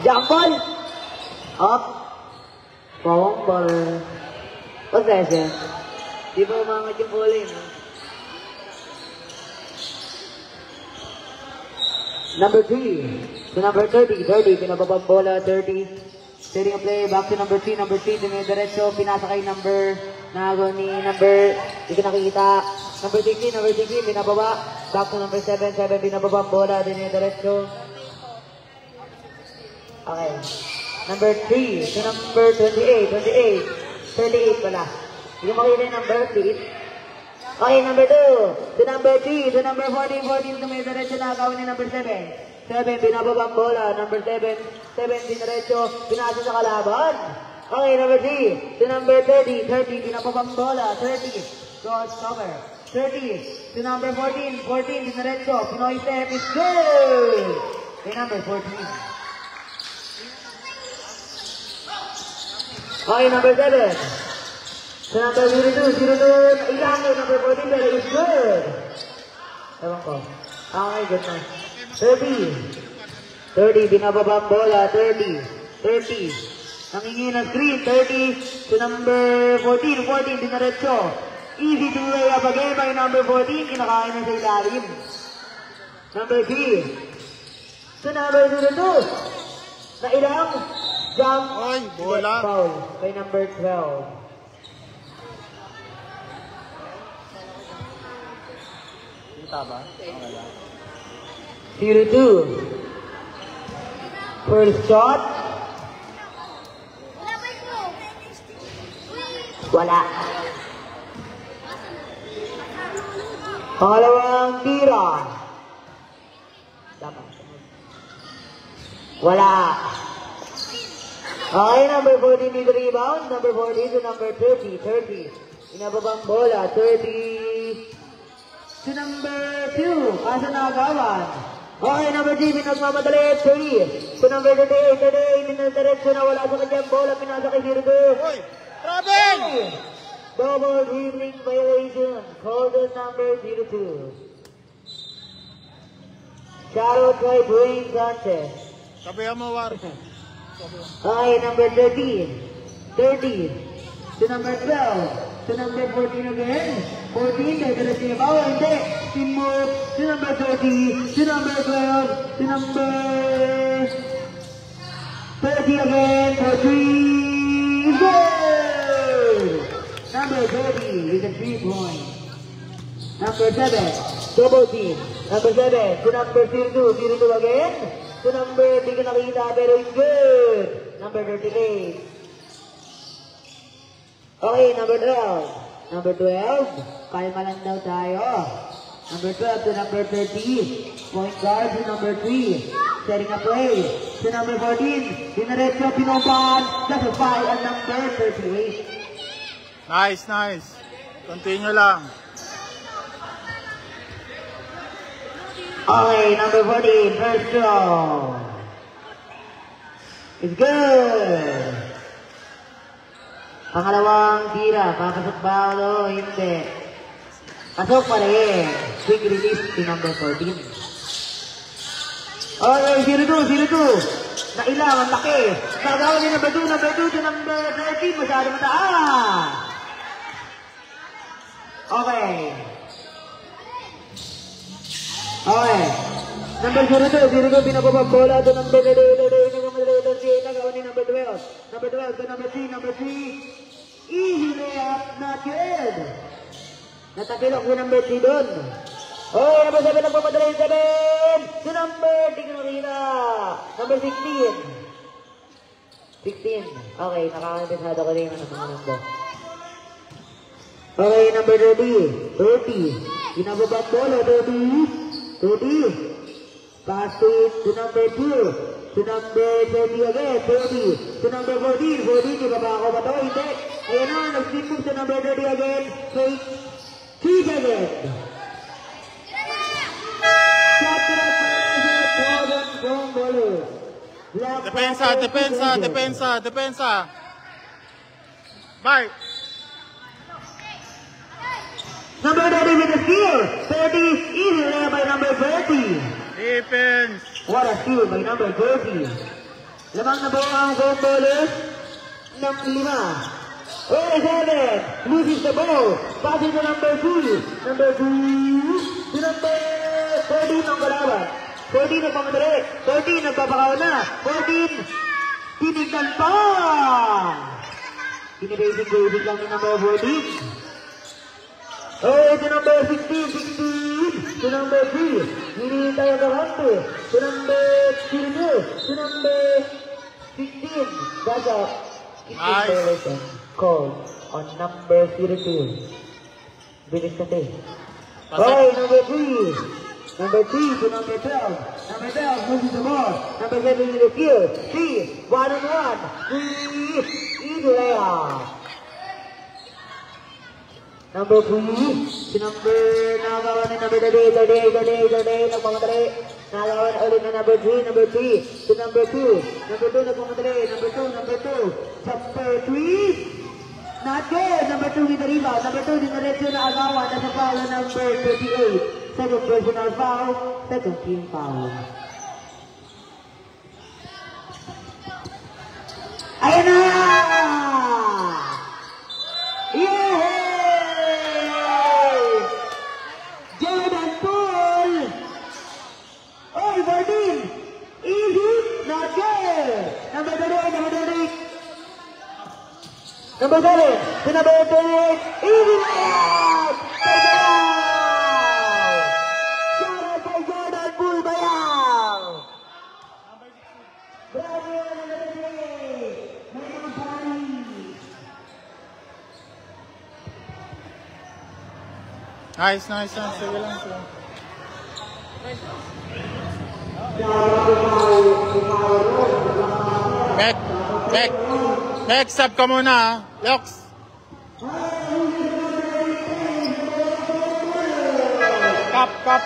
Jump ball. Up. Bawang ball. Possession. Di ba umangat yung bola yun? Number 3. To number 30. 30. Pinababang bola. 30. Setting a play. Back to number 3. Number 3. Dumidiretso. Pinasa kay number. Nago ni number. Hindi ko nakikita. Number 16. Number 16. Pinababa. Back to number 7. 7. Pinababang bola. Dumidiretso. Okay. Number 3. To number 28. 28. 38 pala. Hindi mo makita yung number, please. Okay, number 2. To number 3. To number 14. 14. Dumidiretso na agawin ni number 7. 7. Binababang bola. Number 7. 7. Diniretso. Pinasa sa kalaban. Okay, number 3. To number 30. 30. Binababang bola. 30. Cross cover. 30. To number 14. 14. Diniretso. Pinoy step is good. Okay, number 14. Okay, number 7. So number 02, ilang number 14, pero is good. Ewan ko. Okay, good na. 30. 30, binababang bola. 30. 30. Nangingi ng screen. 30 to number 14. 14, dinaretso. Easy to lay up again by number 14. Kinakain na sa ilalim. Number 3. To number 02. Na ilang? Jump. Oy, bola. Foul. By number 12. Tama. 02. First shot. Wala. Pangalawang tira. Wala. Okay, number 14 need the rebound. Number 14 to number 30. 30. Inababang bola. 30. To number 2, kaso nakagawan. Okay, number 3, pinagmamadali, 3. To number 38, 38, pinagdiretso na wala sa kanyang bola, pinasa kay 02. Hoy, Robin! Double dribbling violation, called on number 02. Shoutout kay Dwayne Sanchez. Sabihan mo, War. Okay, number 13. 13. To number 12. To number 14 again. 14, diretso niya ba? Hindi. Team move. To number 30. To number 12. To number 30 again. For 3. Goal! Number 30 with a 3-point. Number 7. Double team. Number 7. To number 02. 02 again. To number, hindi ko nakita pero it's good. Number 38. Okay, number 12. Number 12. Kalma lang daw tayo. Number 12 to number 30. Point guard to number 3. Setting a play. To number 14. Dinaretso, pinumpahan. Justify ang number 38. Nice, nice. Continue lang. Okay, number 14. First draw. It's good. Pangalawang tira, papasok ba o hindi? Pasok pa rin. Quick release to number 14. Okay, 0-2. Nailang, ang laki. Nagawa niya number 2 to number 13. Masyado mataas. Okay. Okay. Number 0-2, pinababang bola to number 38, nagawa ni number 12. Number 12 to number 3. Easy layup, not good. Natapilok ko number 3 doon. Oh, number 7 nagpapadala yung 7. To number, di ko nakita. Number 16. 16. Okay, nakakabisado ko rin ang mga number. Okay, number 30. 30. Pinababang bola, 30. 30. Pass to number 2. To number 30 again. 30. To number 14. 14. Ibaba ako ba ito? Hindi. Ayan na. Nag-spin move to number 30 again. Fake. 3 seconds. Shot to the from bowler. Depensa. Bye. Number 30 with the steal. 30. Easy by number 30. Defense. What a steal by number 30. Lamang na ba ang goal ballers? Ng 5. Oh, 7. Loses the ball. Passing to number 2. Number 2. To number 14 ang kalaban. 14 ang pamadali. 13 ang papakaw na. 14. Tinignan pa. Kinibasing lang ni number 14. Oh, to number 16. To number 3. Hinihintay ang karante. To number 32. To number 16. That's a Nice. Call on number 32. Bilis natin. Okay, number 3. Number 3 to number 12. Number 12 loses the ball. Number 7 in the field. 3. 1-on-1. 3. Easy layup. Number 3, si number, nakagawa na number 38, nagpamadali. Nakagawa na ulit na number 3, si number 2, nagpamadali, number 2, number 3, not good, number 2 with the rebound, number 2, dinaretso na agawa, nasa foul na number 38, second personal foul, second team foul. Ayan na! Yeah! Jordan Poole! Oh, 14! Easy! Not good! Number 38, number 38. Number 7, to number 38. Easy layup! Bayaw! Shoutout kay Jordan Poole, bayaw! Bravo, number 38. May mga paris. Nice. Sige lang. Back, stop ka muna, ha? Yox. Kap.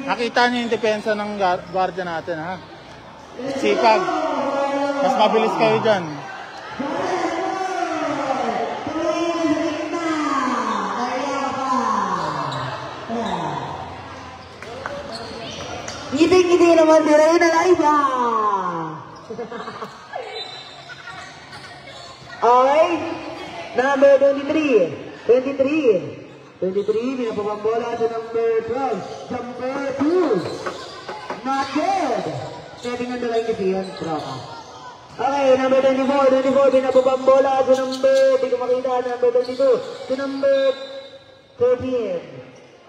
Nakita niyo yung depensa ng guardia natin, ha? Sipag. Mas mabilis kayo dyan. Ngiti naman din rin ang Liza. Okay. Number 23. 23, pinapapambola sa number 12. Number 2. Not good. Pwede nga nalay kasi yun. Tropa. Okay, number 24, pinapapambola sa number, hindi ko makita, number 22. To number 13.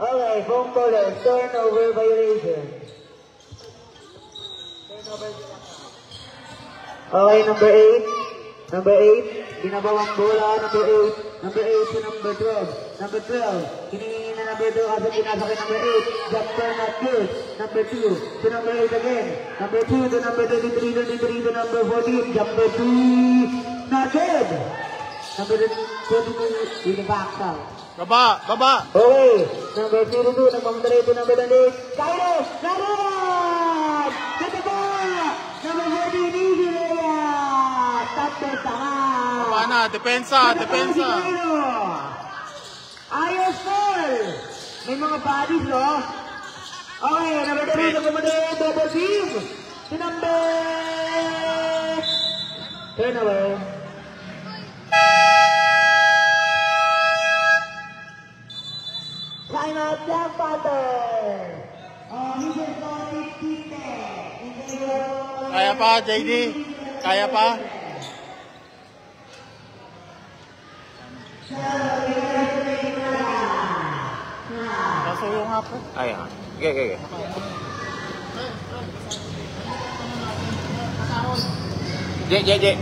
Okay, phone baller, turnover violation. Okay, number 8, binabawang bola, number 8 to number 12. Number 12, hiningi na number 2 kasi pinasa kay number 8. Jumper not good. Number 2 to number 8 again. Number 2 to number 23 to number 14. Jumper 3, not good. Number 22, in the back out. Baba. Okay, number 02, nagmamadali to number 28. Kairo, naroon! Kataba! Number 14, easy layup! Tapos saka! Baba na, depensa. Ayos foul! May mga bodies, no? Okay, number 3, nagmamadali, double team! To number... Turnover. Time out, Black Panther! This is not 15. Kaya pa, JD? Kaya pa? Nasuyo nga po. Ayan. Okay. J.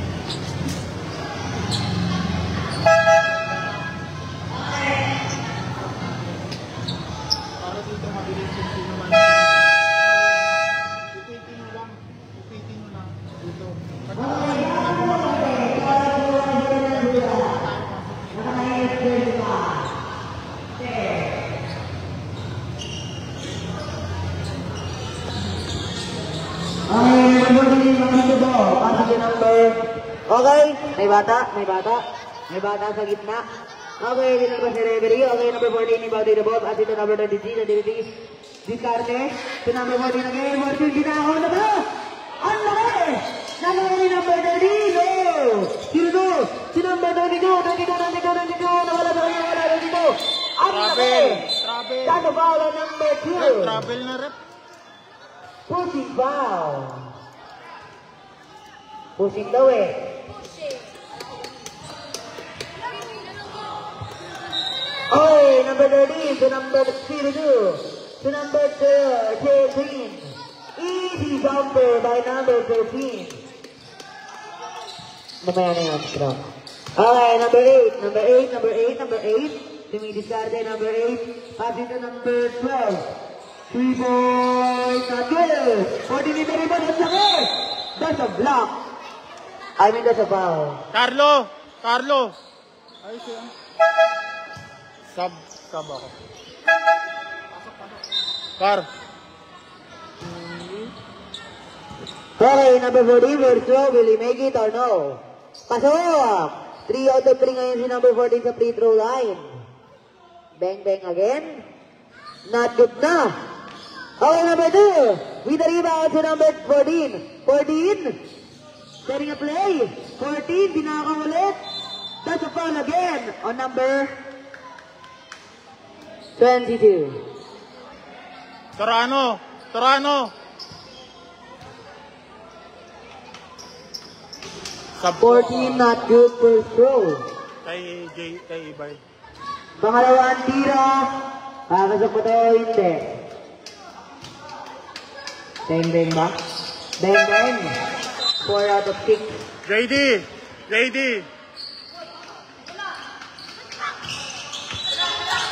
Okay, may bata sa gitna. Okay, dito naman si referee. Okay, number 14, about the ball. At dito number 23, Discarte. To number 14 again. 14, ginakaw na ba? Ang laki! Nakawin number 30, no! Sino? Si number 22, nawala sa kanya, wala 22. Ang laki! Travel. Tato foul on number 2. Travel na rep. Pushing foul. Pushing daw eh. Okay, number 13 to number 02 to number 13. Easy jumper by number 13. Namaya na yung strong. Okay, number 8. Dumidiscarte, number 8. Passing to number 12. 3 points, not good. 14 in the rebound, ang laki. That's a block. I mean, that's a foul. Carlo. Ayos yan. Sub ako. Car. Okay, number 14, Verso, will he make it or no? Pasok! 3 out of 3 ngayon si number 14 sa free throw line. Bang again. Not good na. Okay, number 2. With the rebound si number 14. 14. Setting a play. 14, dinakaw ulit. That's a foul again on number 22. Torano. 14, not good for throw. Kay Ibay. Pangalawang tira. Kakasok mo to, hindi. Bang ba? Bang. 4 out of 6. JD.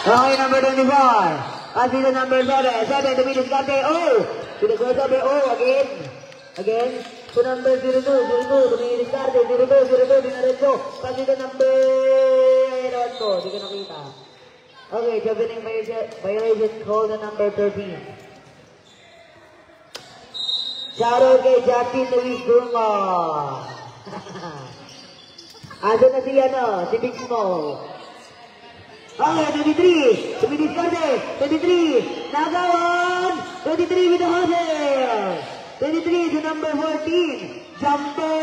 Okay, number 24. Kasi the number 7. 7 to be discarded. Oh! To the goal number. Oh, again. To number 02. To be discarded. 02. Dinaretso. Kasi the number... Ayun ko. Di ka nakita. Okay, jumping violation called the number 13. Shoutout kay Justin Luis Guma. Asa na si Big Smoke. Okay, 23. To be discarded. 23. Nagawan. 23 with the hustle. 23 to number 14. Jumper.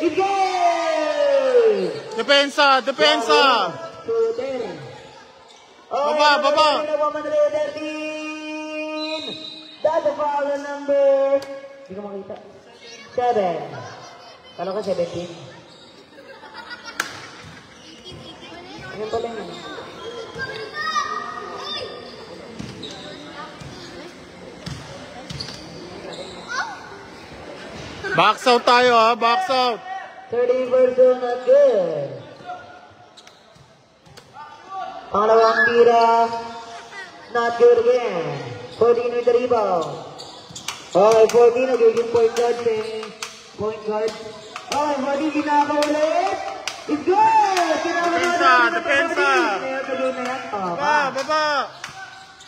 It's good. Depensa. 2-10. Baba. 13. That's a foul on number... Hindi ko makita. 7. Kala ko 17. Ayan pala yun. Box out tayo ha. Box out. 30 versus not good. Pangalawang tira. Not good again. 14 with the rebound. Okay, 14 nagiging point guard. Point guard. Okay, 14 ginagawa ulit. It's good! Depensa. Baba.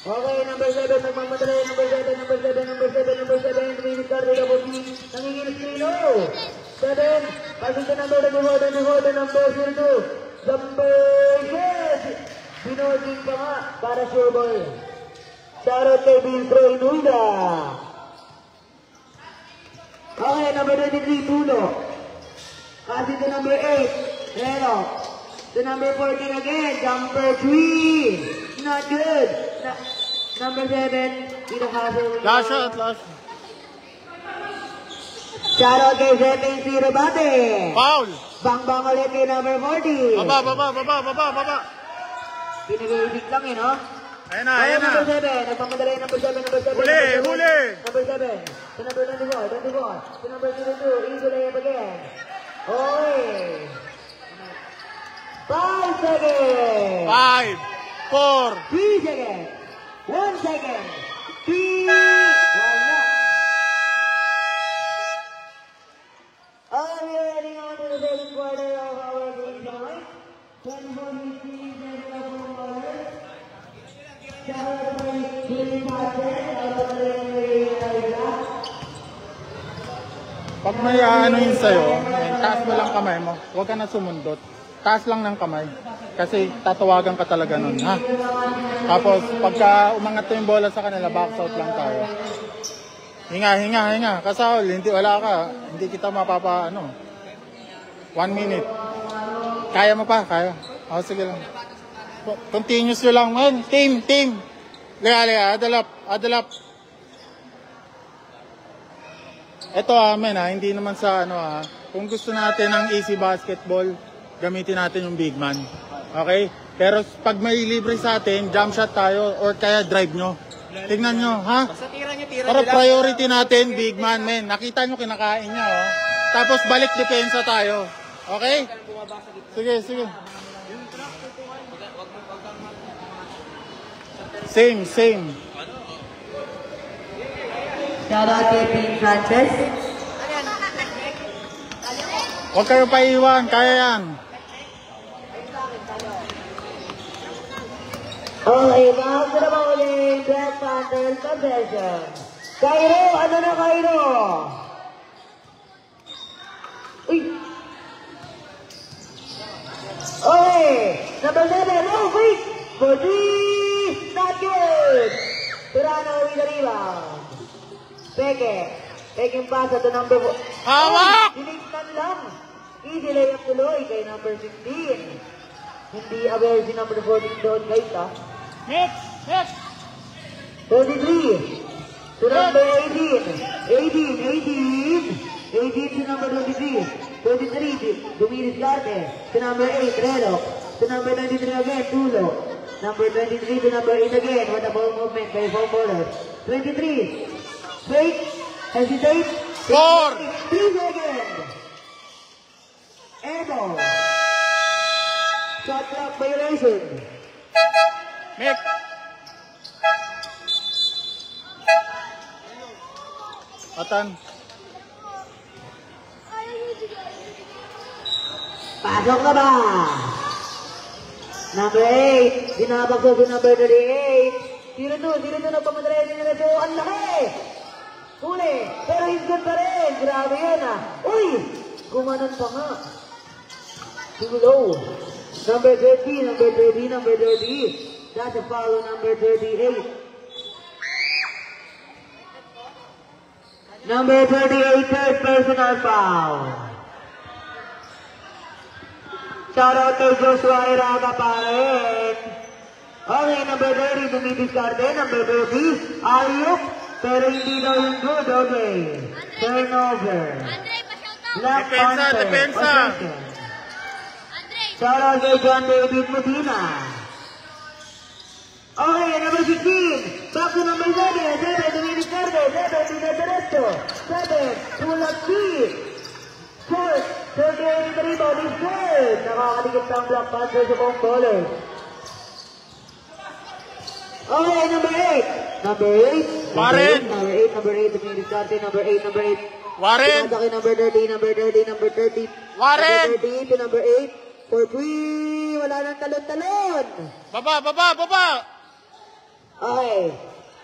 Okay, number 7, nagmamadali. Number 7. Minute card, double team. Nangingin screen, 7. Passing to number 24, number 02. Number 6. Binording pa nga para sure ball. Shoutout kay Biltro Inuida. Okay, number 23, Pulo. Passing to number 8. Relo. To number 14 again. Jumper 3. Not good. Number 7. Dito hustle. Last shot. Shoutout kay Zepin si Rebate. Foul. Bang ulit kay number 40. Baba. Pinag-ibig lang no? Ayan na. Number 7. Nagpamadala yung number 7. Huli. Number 7. To number 24. To number 02. Eagle layup again. Oy. 5 seconds. 5, 4. 3 seconds. 1 second. 3. Wala. We are heading on to the second quarter of our game tonight. 24-15, Pag may ano yun sa'yo, taas mo lang kamay mo, huwag ka na sumundot. taas lang ng kamay. Kasi tatawagan ka talaga nun, ha? Tapos, pagka umangat yung bola sa kanila, box out lang tayo. Hinga. Kasahol, hindi wala ka. Hindi kita mapapa, 1 minute. Kaya mo pa? Kaya. O, sige lang. Continuous nyo lang, man. Team. Liga, adal up. Ito, men, hindi naman sa, kung gusto natin ng easy basketball, gamitin natin yung big man. Okay? Pero pag may libre sa atin, jump shot tayo or kaya drive nyo. Tingnan nyo, ha? Basta tira nyo. Pero priority natin, big man, men. Nakita nyo, kinakain nyo, oh. Tapos balik depensa tayo. Okay? Sige. Same. Shout out kay Team Sanchez. Huwag kayo paiwan, kaya yan. Okay, back to the bowling. Black Panthers possession. Cairo, ano na Cairo? Uy! Okay, number 7, oh wait! For 3, not good! Turano with the rebound. Peke yung pasa to number 4. Hawak! Diligtan lang. Easy layup tuloy kay number 16. Hindi aware si number 14 doon guys ha. Next! 33 to number 18 to number 23 Dumiris Garte to number 8 Relo to number 23 again Tulo number 23 to number 8 again what a ball movement by four ballers 23 straight hesitate 4 3 seconds airball shot clock violation Next! Atan. Pasok ka ba? Number 8. Dinabagso si number 38. Sino to nagpamadala din nila. So, ang laki! Huli! Pero hinggan pa rin. Grabe yan ah. Uy! Gumanon pa nga. Too low. Number 30. That's a foul on number 38. Number 38, third personal foul. Shout out kay Joshua Iraga pa rin. Okay, number 30, dumidiskarte. Number 30, Ayuk. Pero hindi daw yung good, okay. Turnover. Left Panther. Depensa. Shout out kay John David Medina. Okay, number 16. Back to number 7. 7, dumidiskarte. 7, dinederecho. 7, tulak C. 4, 38 rebound is good. Nakakaligit ng Black Panther sa buong bowler. Okay, number 8. Number 8. Warren. Number 8. Dumidiskarte. Number 8. Warren. Pinatake number 30. Warren. Number 30 to number 8. For free. Wala nang talon-talon. Baba. Okay.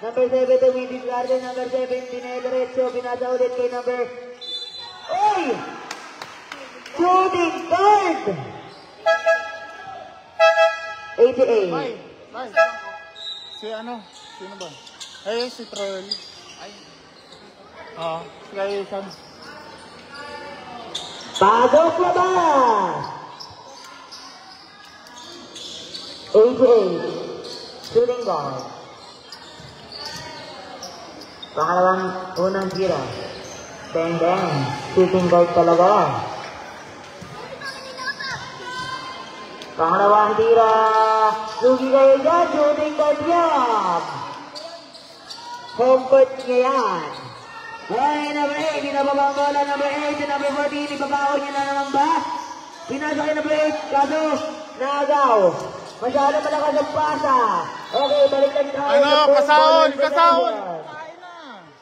Number 7, dumidiskarte. Number 7, dinediretso. Pinasa ulit kay number... Oy! Shooting guard! 88. Bye. Sino ba? Si Troel. Si Ayusan. Pasok labas! 88. Shooting guard. Unang tira. Bang. Shooting guard talaga. Pangalawang tira. Lugi kayo dyan. Shooting guard yan. Home court niya yan. Okay, number 8. Binababang bola. Number 8. Number 14. Ipabaon niya na naman ba? Pinasa kay number 8. Kaso, nagaw. Masyado malakas ang pasa. Okay, balikan tayo. Kasahon.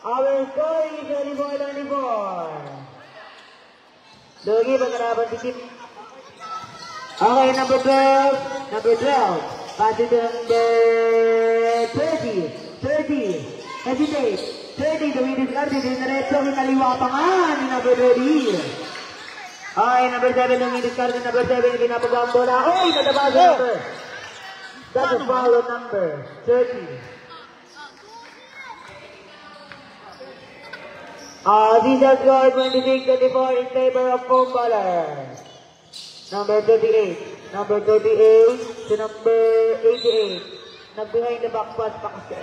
Our score is 24-24. Lugi, pagkarapan tikip. Okay, number 12. Pass it to number 30. Hesitate. 30, dumidiskarte. Dinaretso, kinaliwa pa nga ni number 30. Ay, number 7 yung i-discard ng number 7 yung pinapagawa ang bola. Oy, nadaba sa number. That's a foul on number 30. These are score 26-24 in favor of foam baller. Number 38. Number 38 to number 88. Nag-behind the back pass pa kasi.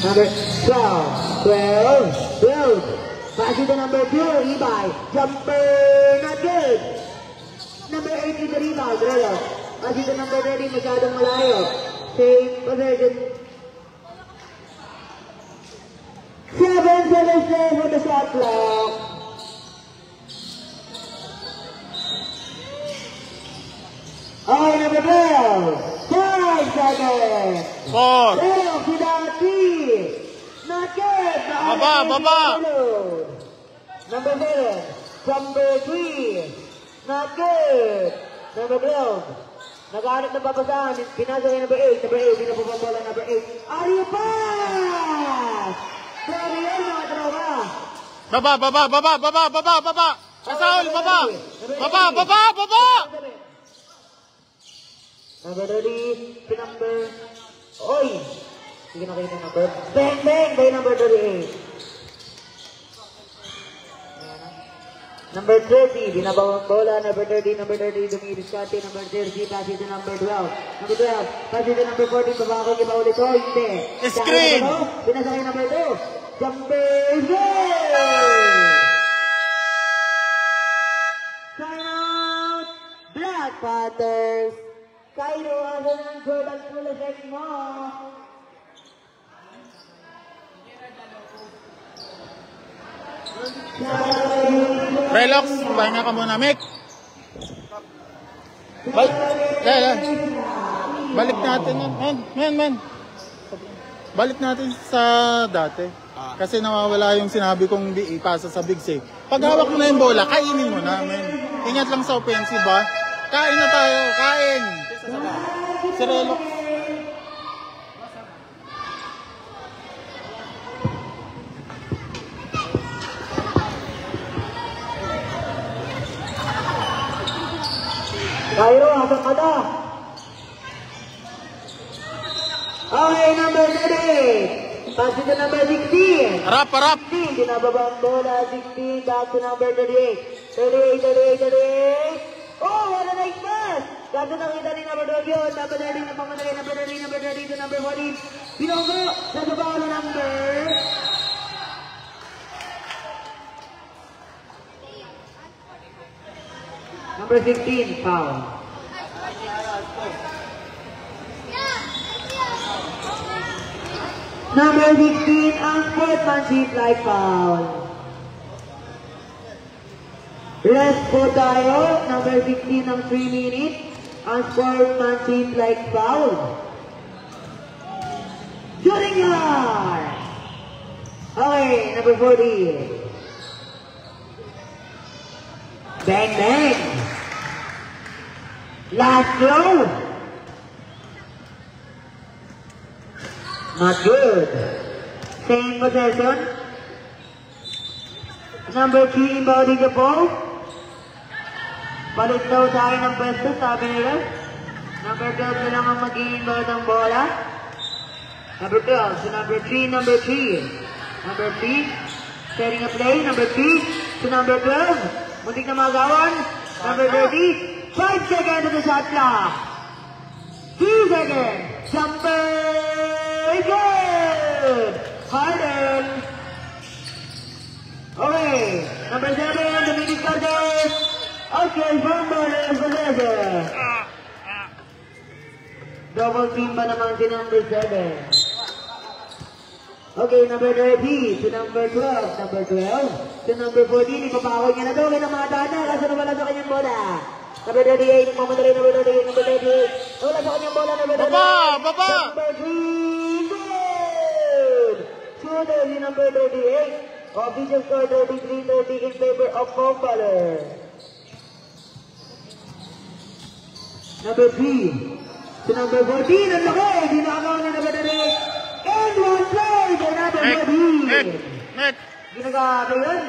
Number 12. Pass to number 2, Ibay. Jumper, not good. Number 8 is the rebound, Relo. Pass to number 30, masyadong malayo. Same possession. 7 seconds left for the shot clock. Okay, number 12. 5 seconds. 4. Relo, Sidati. Not good. Baba. Number 7. Number 3. Not good. Number 12. Nag-aanap ng babasahan. Pinasa kay number 8. Number 8. Pinapupabola number 8. Are you pass? Grabe yun mga tropa. Baba. Sasaul, baba. Number 30. Number... Oy! Sige na kayo ng number. Bang by number 38. Number 30, binabawang bola. Number 30, dumidiskarte. Number 30, pass it to number 12. Number 12, pass it to number 14. Babako niya ba ulit? Oh, hindi. Screen! Pinasakay number 2. Jumper, goal! Sign out! Black Panthers! Cairo, ako ng Jordan Pulasek mo. Relax, pahinga ka muna, Mick. Balik natin yan. Men. Balik natin sa dati. Kasi nawawala yung sinabi kong ipasa sa big save. Pag hawak mo na yung bola, kainin mo na, men. Ingat lang sa offensive, ha. Kain na tayo, kain. Si Relax. Cairo, hasang ka na. Okay, number 38. Pass it to number 16. Harap. 16, binababa ang bola. 16, back to number 38. 38. Oh, what a nice pass! Kaso nakita ni number 12 yun. Number 30 na pamanagay. Number 30 to number 14. Binongo sa baba ng number... Number 15, foul. Number 15, ang sportsmanship like foul. Rest po tayo. Number 15 ng 3 minutes. Ang sportsmanship like foul. Shooting yard! Okay, number 40. Bang! Last throw. Not good. Same possession. Number 3 inbounding the ball. Balik daw tayo ng pwesto, sabi nila. Number 12 na lang ang mag-i-inbound ng bola. Number 12 to number 3. Number 3, setting a play. Number 3 to number 12. Muntik na magawan. Number 30. 5 seconds to the shot clock. 2 seconds. Jumper. Good. Harden. Okay. Number 7. Dominic Carter. Okay. Bumble is the leader. Double team ba naman si number 7? Okay, number 30 to number 12. Number 12 to number 14. Ipapakawin niya na daw kay ng mga dana. Kaso nawala sa kanyang bola. Number 38. Mamadali number 38. Number 38. Nawala sa kanyang bola. Number 38. Baba! Number 3. Good! Shooter si number 38. Official score 33-30 in favor of Foamballer. Number 3 to number 14. Ang laki! Dinakaw na number 38. And And one play by number 14. Next. Ginagawa yun.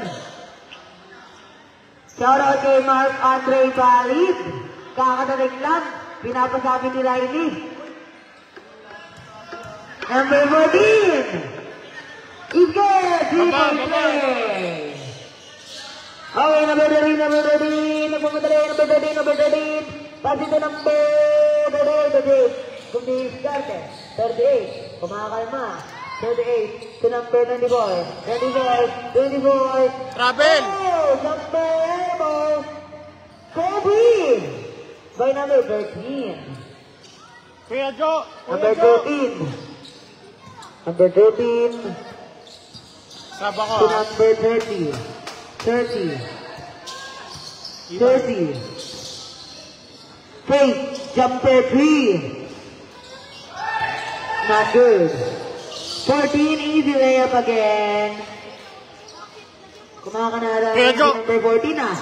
Shoutout kay Mark Andre Palid. Kakadaling lang. Pinapasabi ni Riley. Number 14. Igor. Play. Okay, number 13. Nagmamadali. Number 13. Pass it to number 38. Kung di-start 38. Kumakalma. 38 to number 24. 24. Travel. Oh, number Kobe. By number 13. Kuya Joe. Number 13. Number 13 Saba ko. to number 30. 30. 30. Faith, jumper 3. Not good. 14, easy layup again. Kumakanara number 14 ah.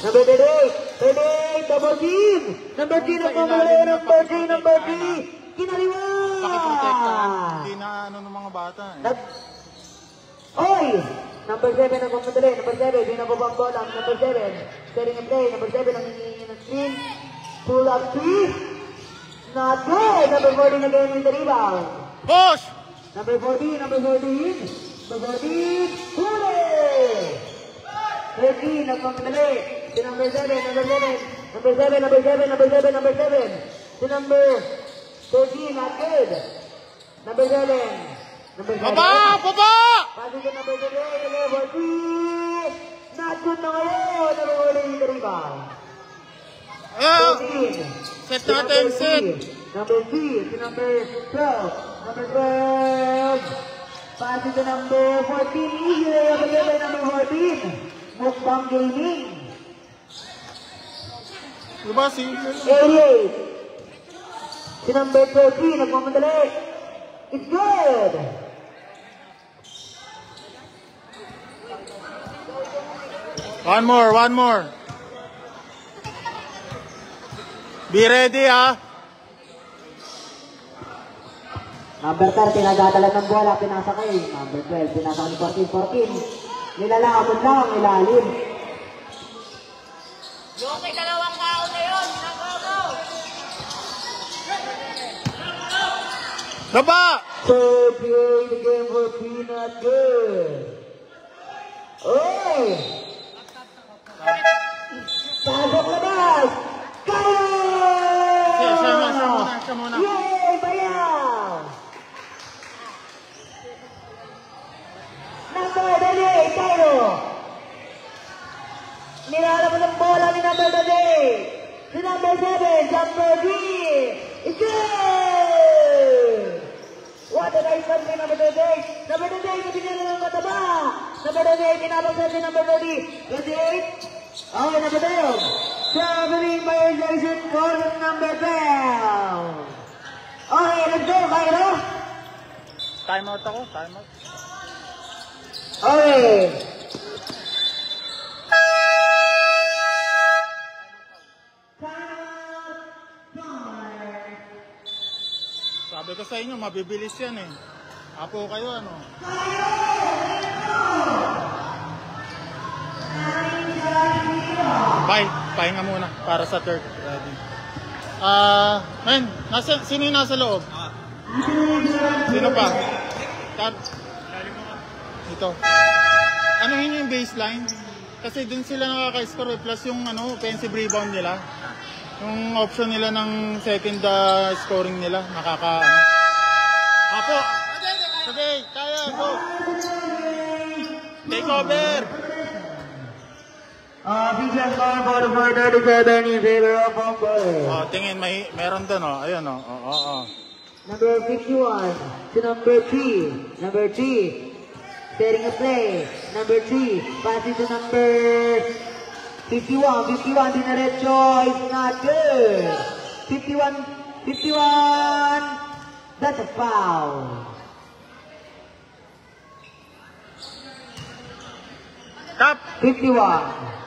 Number 38, double team. Number 3 na pamalo, number 3. Kinaliwa! Pakiprotekta. Hindi na ano ng mga bata. Oy! Number 7 ang pumadali. Number 7, di na babang bola. Number 7, setting a play. Number 7 ang hinihingi ng screen. Pull up 3. Not good. Number 14 again with the rebound. Push! Number 14. Number 14, huli! 13, nagpamadali. Si number 7. Number 7. Si number 13, not good. Number 7. Number 7. Baba! Passing to number 7, number 3. Not good na ngayon. Number 14 with the rebound. 14. Set natin, set. Number 3, to number 12. Number 12. Passing to number 14. Easy layup again by number 14. Mukbang Gaming. Diba si... 88. Si number 13. Nagmamadali. It's good. One more. Be ready, ha? Number 13, nagdadala ng bola, pinasakay. Number 12, pinasakay ni 14. Nilalakabot lang ang ilalim. Yung may dalawang tao na yun, nakaw. Baba! So, play the game for Peanut Good. Oy! Pasok labas! Kaya! Siya muna. Yay! Bayaw! Number 38, Cairo! Nilalabas ang bola ni number 38. Si number 7, jumper 3. It's good! What a nice one by number 38. Number 38, nabigyan na ng mataba. Number 38, pinapagsan si number 30. 38. Okay, number 12. Traveling by Jason Gordon, number 12. Okay, let's go, Cairo. Time out ako. Okay. Sabi ko sa inyo, mabibilis yan eh. Apo kayo, ano? Bye. Pahinga muna para sa third. Ready. Sino yung nasa loob? Sino pa? Tab. Ito. Ano yun yung baseline? Kasi dun sila nakaka-score plus yung offensive rebound nila. Yung option nila ng second scoring nila, Apo! Sige, kaya, go! Take over! Vision score for 37 in favor of Humboldt. Tingin, meron doon, Ayun, Number 51 to number 3. Number 3. Setting a play. Number 3. Passing to number 51. 51 dinaretso. It's not good. 51. That's a foul. Tap! 51.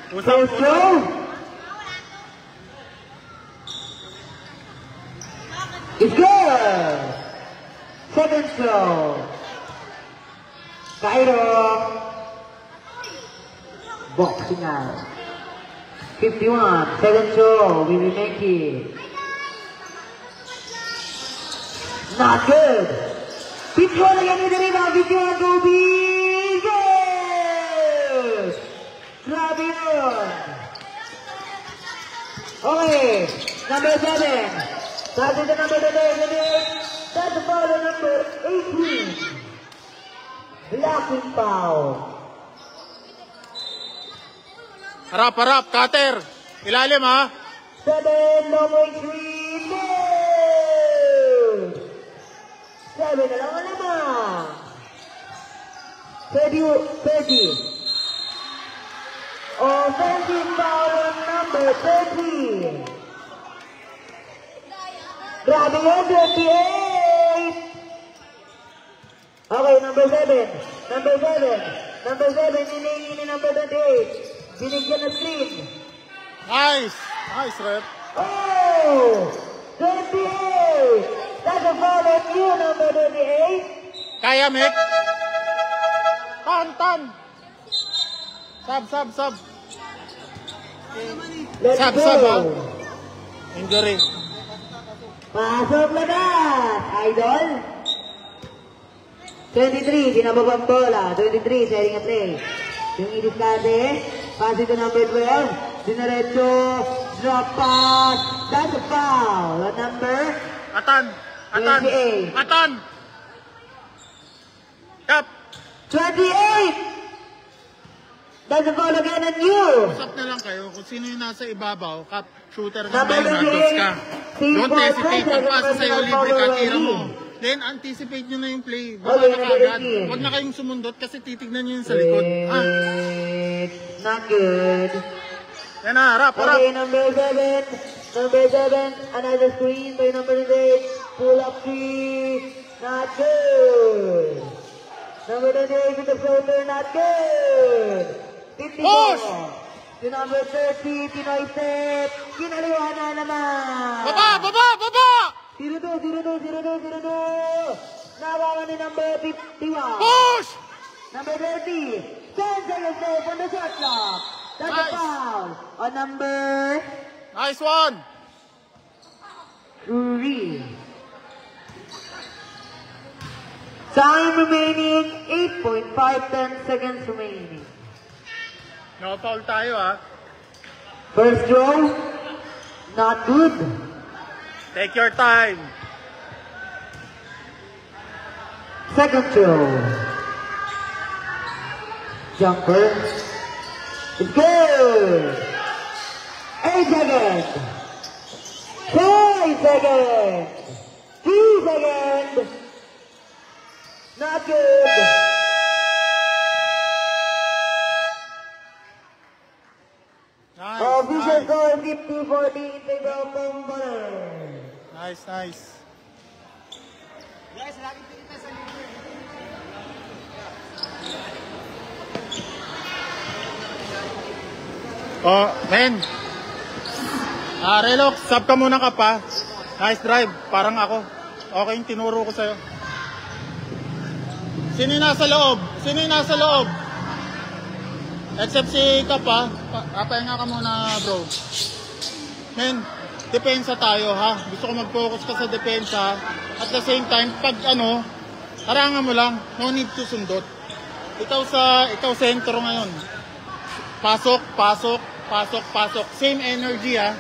Usap, First throw. It's good. throw. Cairo. Boxing out. 51. Second throw. Willie Mackey. Not good. Pitch one again with the rebound. Pitch one to be good. Grab it on. Okay. Number 7. That's the number 8. That's the foul on number 18. Blocking foul. Harap, cutter. Ilalim ha. 7, no point 3, good. 7 na lang naman. 30. Offensive foul on number 30. Grabe yun, 28. Okay, number 7. Number 7, hinihingi ni number 28. Binigyan na screen. Nice, rep. Oh! 28! That's a foul on you, number 28. Kaya, Mick. Tan. Sub. Let's Sub, go. ha. Injury. Pasok lagas, idol. 23, dinababang bola. 23, setting a play. Yung i-discarte, pass it to number 12. Dinaretso, drop pass. That's a foul. On number Atan. 28. Kap. 28! That's a foul again on you. Usap na lang kayo kung sino yung nasa ibabaw. Kap, shooter ka Number ngayon, 28. handos ka. Don't Team hesitate. ball Pagpasa sa'yo, pressure, libre ka, number tira mo. 18. Then, anticipate nyo na yung play. Okay, Baba na number kagad. 18. Huwag na kayong sumundot kasi titignan nyo yung sa likod. Not good. Yan na, harap. Okay, number 7. Another screen by number 8. Pull up 3. Not good. Number 28 with the floater. Not good. 54. Push! To number 30. Pinoy step. Kinaliwa na naman. Baba! 0-2. Nawawa ni number 51. Push! Number 30. 10 seconds left on the shot clock. That's a Nice. foul. On number Nice one! 3. Time remaining 8.5, 10 seconds remaining. No-foul tayo ha. First throw, not good. Take your time. Second throw. Jumper. It's good. 8 seconds. 5 seconds. 2 seconds. Not good. Nice, Official nice. score 50-40 in favor of Pumbaler. Nice. Oh, men. Relox, sub ka muna ka pa. Nice drive, parang ako. Okay yung tinuro ko sa'yo. Sino yung nasa loob? Except si Kap ha. Papahinga ka muna bro. Men, depensa tayo ha. Gusto ko mag-focus ka sa depensa. At the same time, pag harangan mo lang. No need to sundot. Ikaw sentro ngayon. Pasok. Same energy ha.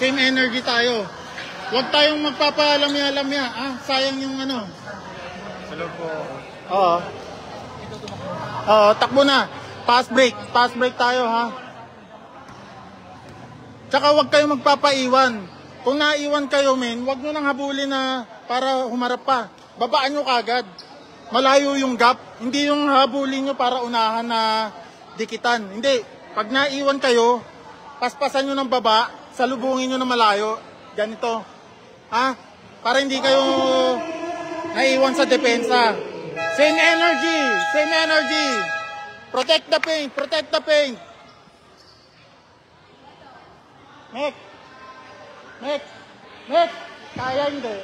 Same energy tayo. Huwag tayong magpapaalamya-lamya. Sayang yung Hello po. Oo, takbo na. Pass break tayo ha. Tsaka huwag kayong magpapaiwan. Kung naiwan kayo men, huwag nyo nang habulin na para humarap pa. Babaan nyo kagad. Malayo yung gap. Hindi yung habulin nyo para unahan na dikitan. Hindi. Pag naiwan kayo, paspasan nyo ng baba, salubungin nyo na malayo. Ganito. Ha? Para hindi kayo naiwan sa depensa. Same energy. Protect the paint. Mek. Kaya hindi.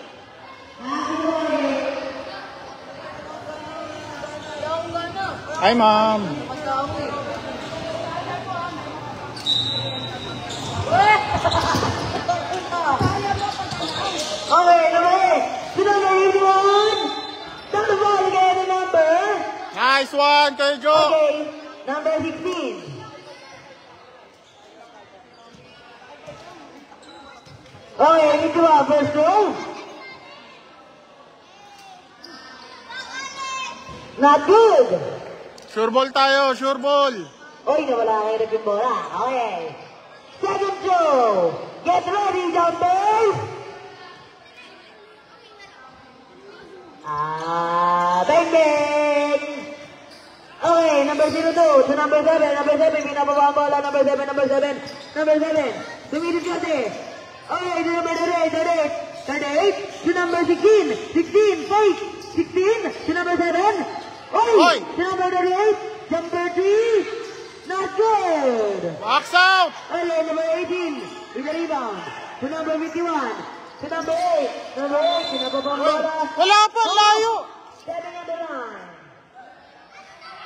Hi, ma'am. Okay, number 8. To number 81. Down the ball again, the number. Nice one, Kuya Joe. Okay, number 16. Okay, ito ba, first row? Not good. Sure ball tayo, sure ball. Oy, nawala kayo ng bola. Okay. Second row. Get ready, jumpers. Bang, bang. Okay, number 02 to number 7. Number 7, pinababa ang bola. Number 7, number 7. Number 7. Tumidid kasi. Okay, to number 38. 38 to number 16. 16, fight. 16 to number 7. Oy! To number 38. Jumper 3. Not good. Box out. Okay, number 18. With the rebound. To number 51. To number 8. Number 8, pinababa ang bola. Wala pa, layo. Stepping on the line.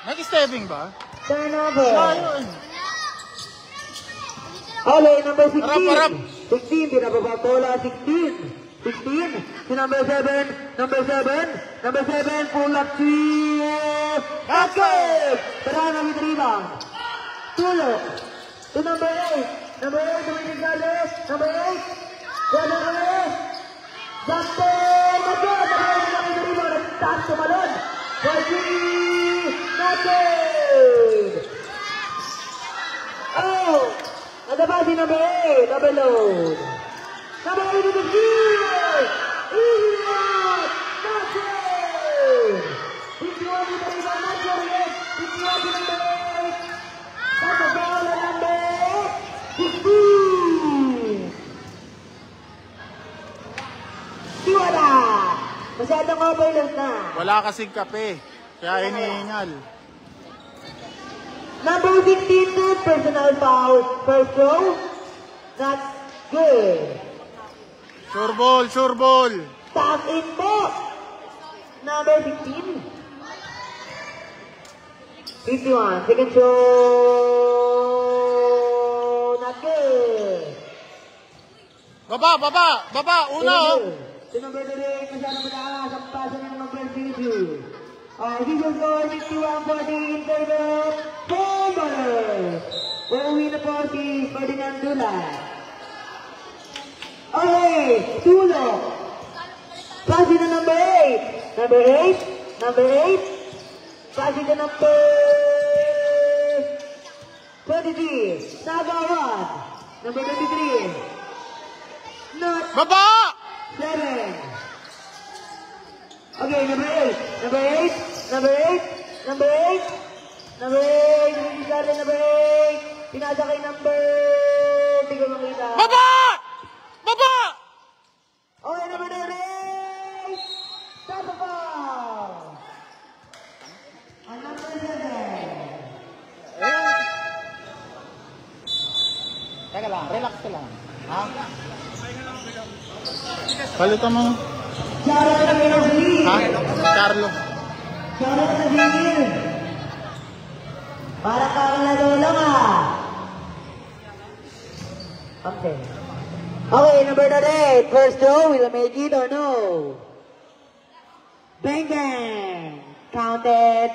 Nag-stepping ba? Turnover. Layo eh. Okay, number 16. Harap. 16, pinababa ang bola. 16. 16 to number 7. Number 7. Number 7, pull up 3. Basket. Tarana with rebound. Tulog. To number 8. Number 8, Dominic Gales. Number 8. Number 8. Jumper. Magod. Number 8, Dominic rebound. Nagtaas tumalon. 14. Not good. Oh. Nadaba si number 8. Double load. Number 8 to the field. Easy out. Not good. 51 with the rebound. Not good again. 51 to number 8. That's a ball on number 16. Siwala. Masyadong overload na. Wala kasing kape. Kaya hinihingal. Number 16, personal foul. First row. Not good. Sure ball, sure ball. Tap in po. Number 15. 51. Second show. Not good. Baba. Una oh. Si number 3, masyadong mataas ang pasa ng number 32. Visual score, 61-40 in favor. Fumble. Uuwi na po si Ferdinand Dulas. Okay, tulog. Pasi na number 8. Number 8. Number 8. Pasi na number 23. Nagawan. Number 23. Not Baba! 7. Okay, number 8. Number 8. Number 8. Number 8. Number 8. Number 8. Pinasa kay number... Hindi ko makita. Baba! Okay, number 8. Stop the ball. And number 7. Teka lang, relax ka lang. Ha? Palitan mo. Shoutout na kayo sa lead. Ha? Carlo. Shoutout na sa lead. Para kakalado lang Okay. Okay, number 8. First row, will I make it or no? Bang bang. Counted.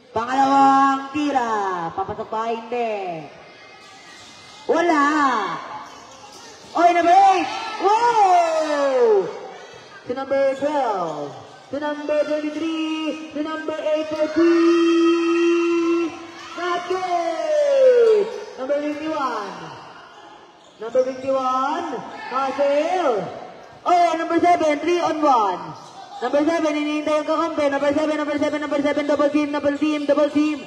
Pangalawang tira. Papasok ba? Hindi. Wala. Okay, number 8. Whoa! To number 12. To number 23. To number 8 for 3. Not good. Number 51. Number 51. Marcel. Oh, number 7. 3 on 1. Number 7. Hinihintay ang kakampi. Number 7. Number 7. Number 7. Double team. Double team. Double team.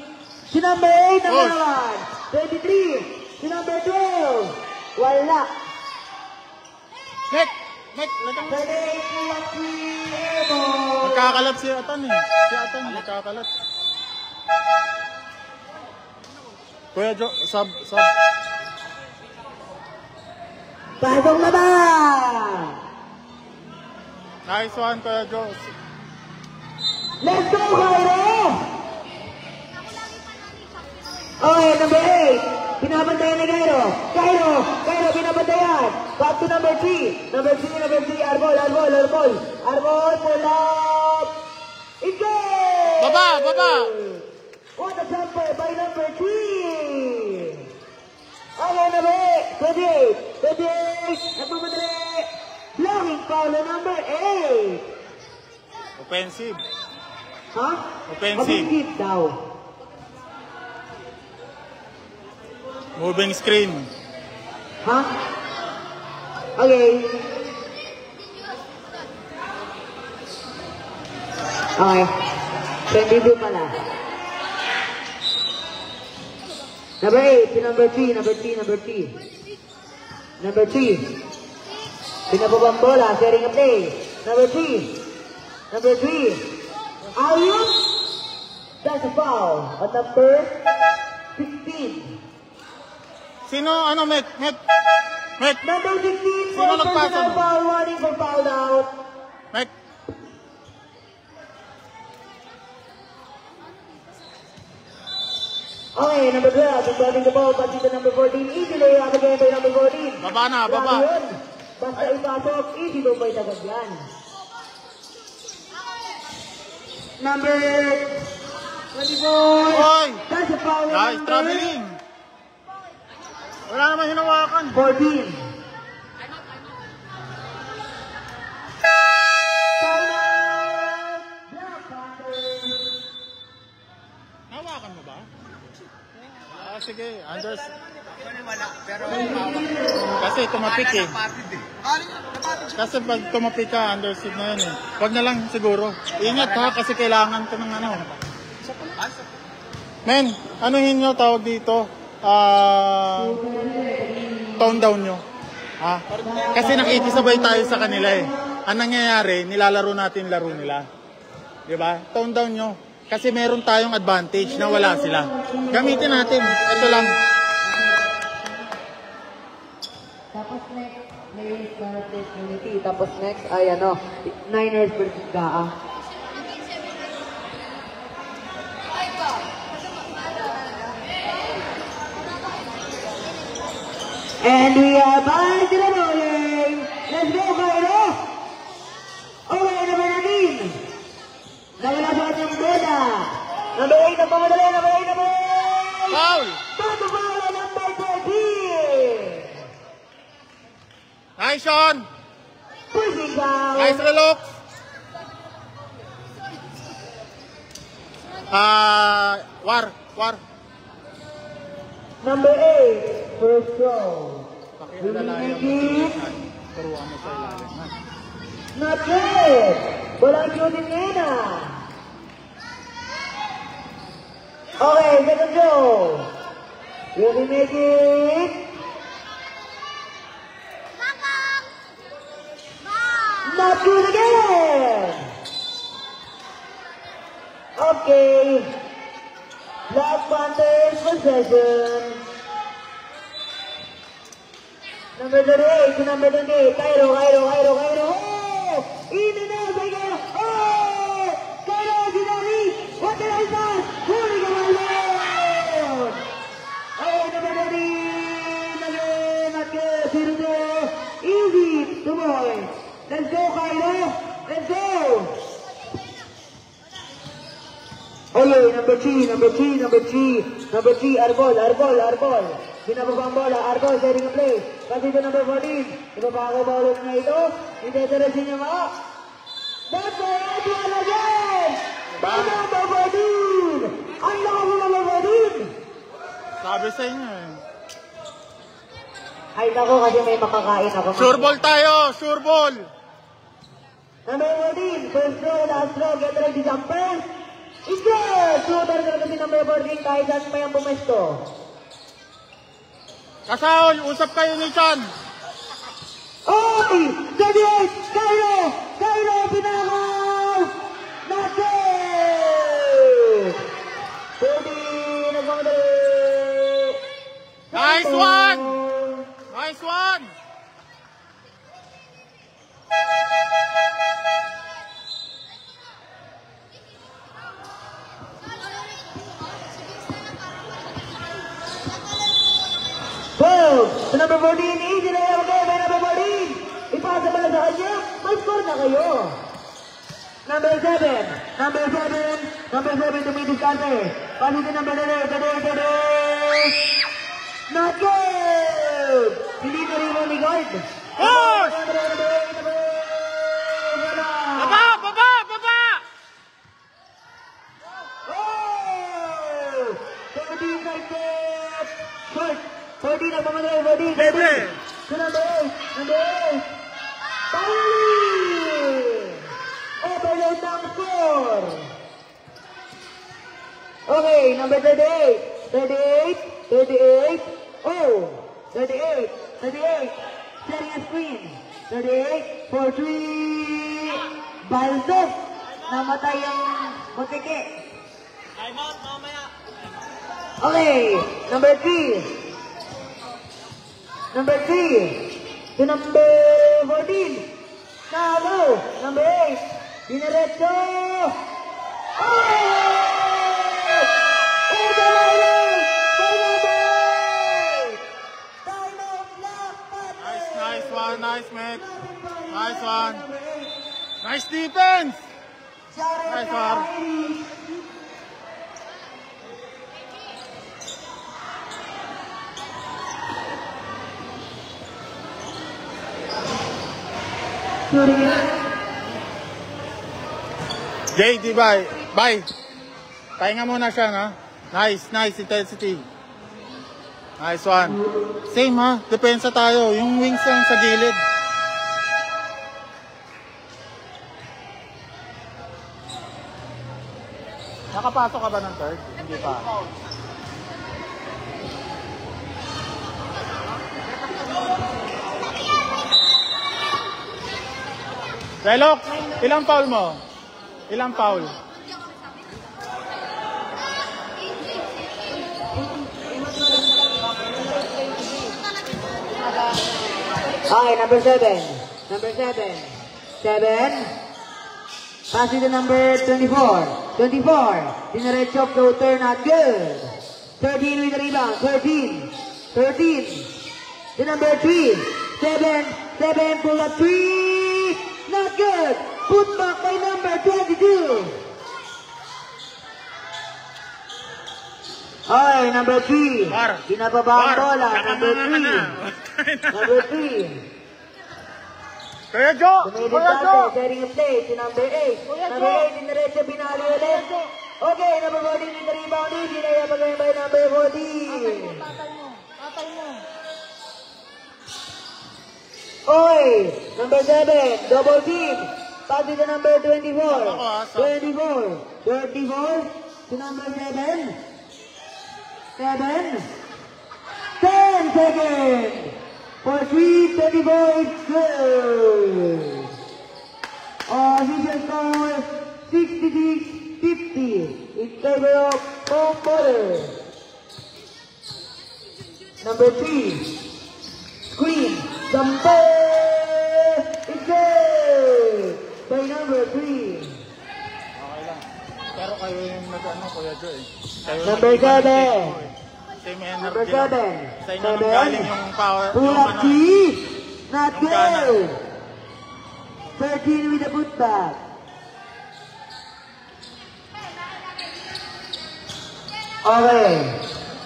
To number 8. Number 1. 23. To number 12. Wala. Nick! Nagkakalat si Atan eh. Si Atan, nagkakalat. Kuya Jo, sub. Pasok na ba? Nice one, Kuya Jo. Let's go, Cairo! Okay, number 8. Binabantayan ni Cairo. Cairo, binabantayan. Back to number 3. Number 3. Arbol. Arbol, pull up. It's good! Baba! What a jumper by number 3. Okay, number 8. 28. Nagmamadali. Blocking foul na number 8. Offensive. Ha? Offensive daw. Moving screen. Ha? Okay. Okay. 22 pala. Number 8, number 3. Number 3. Pinababang bola, sharing a play. Number 3. Ayun. That's a foul. At number 16. Sino, Mek? Number 16, Sino for nagpasa personal mo? foul, warning for foul out. Mek? Okay, number 12, involving the ball, pass to number 14, easy lay up again by number 14. Baba na. Yun. Basta ipasok, easy to by agad yan. Number 24. Oy! That's a foul. Guys, number traveling. Wala naman hinawakan. 14. Hawakan mo ba? Sige. Kasi tumapik eh. Kasi pag tumapik ka, underseat na yun eh. Wag na lang siguro. Ingat ha, kasi kailangan ko ng ano. Men, anuhin nyo tawag dito? Tone down nyo. Ha? Kasi nakikisabay tayo sa kanila eh. Ang nangyayari, nilalaro natin laro nila. Diba? Tone down nyo. Kasi meron tayong advantage na wala sila. Gamitin natin. Ito lang. Tapos next, may Scarlet Unity. Tapos next ay Niners versus GAA. And we are back to the bowling. Let's go, Cairo! Okay, number 13. Nawala sa kanyang bola. Number 8, nagmamadali. Number 8. Foul! Back to foul on number 13. Nice, Sean! Pushing foul. Nice, Relok! War. Number 8, first throw. Pakialalayan mo. Turuan mo sa ilalim. Ha? Not good. Walang shooting nena. Okay, second throw. Will he make it? Not good again. Okay. Black Panthers possession. Number 38 to number 28. Cairo. Oh! In and out by Cairo. Oh! Cairo, Ginari. What the hell is that? Huli ka man doon. Okay, number 30. Again, not good. 0-0. Easy. 2 points. Let's go, Cairo. Let's go. Okay, number 3, Arbol. Binababang bola, Arbol, setting a play. Kasi ito number 14. Ibabago ba ulit na ito? Iteteresin niya mga. That's the right one again! Number 14! Ang lakas ng number 14! Sabi sa inyo eh. Ay, nako kasi may makakain ako. Sure ball tayo! Sure ball! Number 14, first throw, last throw, get ready, jumper. It's good! Shooter talaga si number 14 kahit saan pa yung pumesto. Kasaol, usap kayo ni Chan! Oy! 38! Cairo! Pinakaw! Not it! 40! Nagmamadali! Nice one! Nice one! 12 to number 14. Easy na yan, okay, by number 14. Ipasa ba na sa kanya? May score na kayo. Number 7. Number 7 tumidiskarte. Pasok din number 8. Not good! Hindi na rin mo ni guard. Push! Baba! Oh! 17 right there. Short. 14 na pamatay. 14. Libre. So number 8. Finally! Overload ng score. Okay, number 38. Oh, 38. Setting a screen. 38 for 3. Baldos. Namatay ang mutiki. Time out, mamaya. Okay, number 3. To number 14. Nalo. Number 8. Dinaretso. Oh! Nice, mate. Nice one. Nice defense. Nice one. JD, bye. Pahinga muna siya, no? Nice intensity. Nice one. Same ha, depensa tayo. Yung wings lang sa gilid. Nakapasok ka ba ng third? Hindi pa. Relok, ilang foul mo? Ilang foul? Okay, number 7. 7. Passing to number 24. Dinaretso floater, not good. 13 with the rebound. 13. To number 3. 7 pull up 3. Not good. Put back by number 22. Okay, number 3. Binababa ang bola. Number 3. Kuya Jo! Setting a play to number 8. Number 8 in the red, binali ulit. Okay, number 14 in the rebound. Sinaya pagawin by number 14. Patay mo. Okay, number 7, double team. Pass to number 24. 24 to number 7. 10 seconds. For 3:34, it's good. Official score 66-50 in favor of home water. Number 3, screen, jumper, it's good. By number 3. Okay lang. Pero kayo yung nag-ano, Kuya Jo eh. Number 7. Same Number energy 7. lang. Sa inyo nang galing yung power. Pull yung up ano, 3. Not yung gana. good. 13 with the putback. Okay.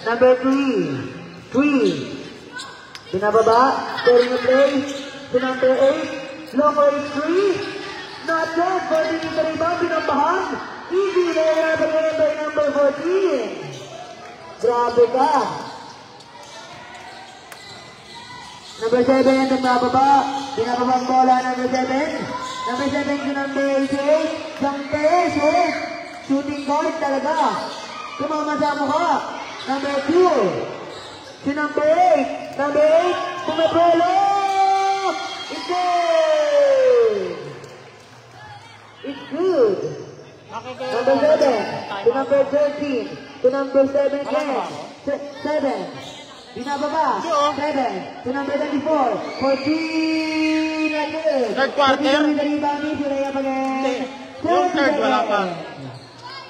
Number 3. Binababa. Setting a play. To number 8. Long range 3. Not good. 14 with the rebound. Binabahan. Easy there. By number 14. Grabe ka. Number 7, tumababa. Binababa ang bola, number 7. Number 7 to number 8. Jumper, shooting guard talaga. Tumama sa mukha. Number 2. To number 8. Number 8, pumapolo. It's good. It's good. Number 7 to number 13. To number 7 again. 7. Binababa. 7. To number 24. 14. Third quarter? Hindi. Yung third wala pa.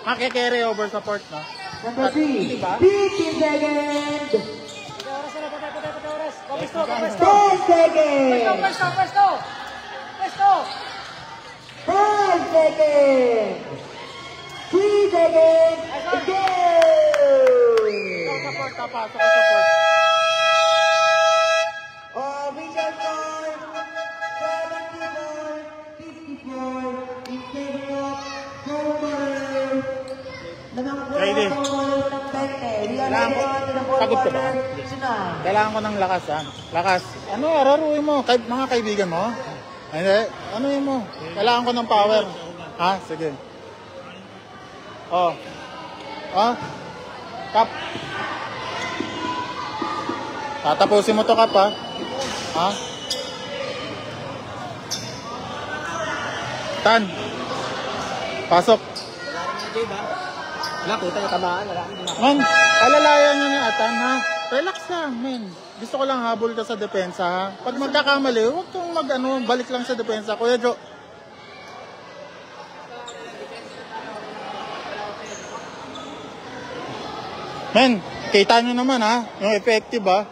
Makikere over support, no? Number 3. 15 seconds. Oras na, patay. Pwesto! 10 seconds! Pwesto! 5 seconds! 3 seconds! And go! Support ka pa, support. Official score, 74, 54, in favor of Silver. Ready. Pagod ka ba? Tonight. Kailangan ko ng lakas, ha? Lakas. Ano, araruin mo? Mga kaibigan mo? Hindi. Ano yun mo? Kailangan ko ng power. Ha? Sige. Oh. Oh. Kap. Tatapusin mo to, Kap, ha? Ha? Tan. Pasok. Wala, kita yung tamaan. Man, alalayan nyo ni Atan, ha? Relax lang, men. Gusto ko lang habol ka sa depensa, ha? Pag magkakamali, huwag kang balik lang sa depensa. Kuya Jo. Men, kita nyo naman, ha? Yung effective, ha?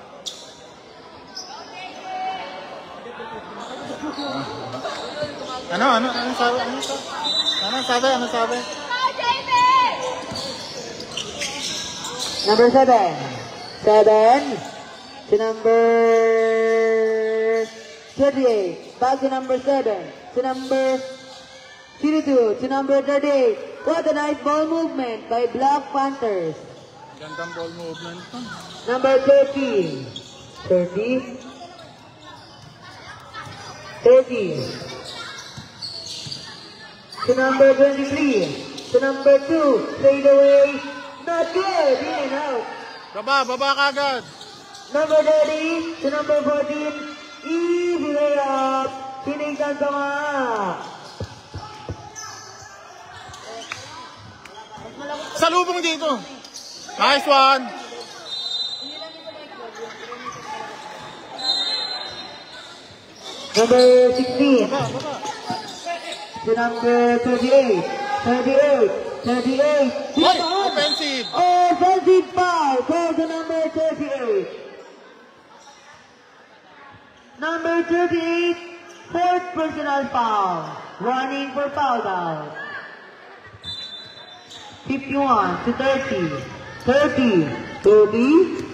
Ano sabi? Number 7. 7 to number 38. Back to number 7. To number 32. To number 38. What a nice ball movement by Black Panthers. Gandang ball movement. Number 30. 30. 30. To number 23. To number 2. Fade away. Not good. In and out. Baba kagad. Number 30 to number 14. Easy way up. Tinignan ka nga. Salubong dito. Nice one. Number 16 Baba. to number 38. 38. 38. Hoy, offensive. Offensive foul. Foul to number 38. Number 38. Fourth personal foul. Warning for foul out. 51 to 30. 30. 30.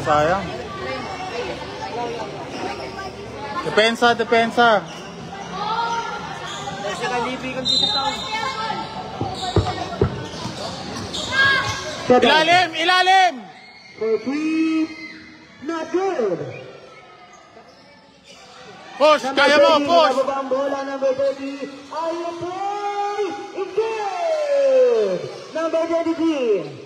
Sayang. Depensa. Ilalim. For 3. Not good. Push, kaya mo, push. Nababa ang bola, number 30. Ayun boy! It's good! Number 23.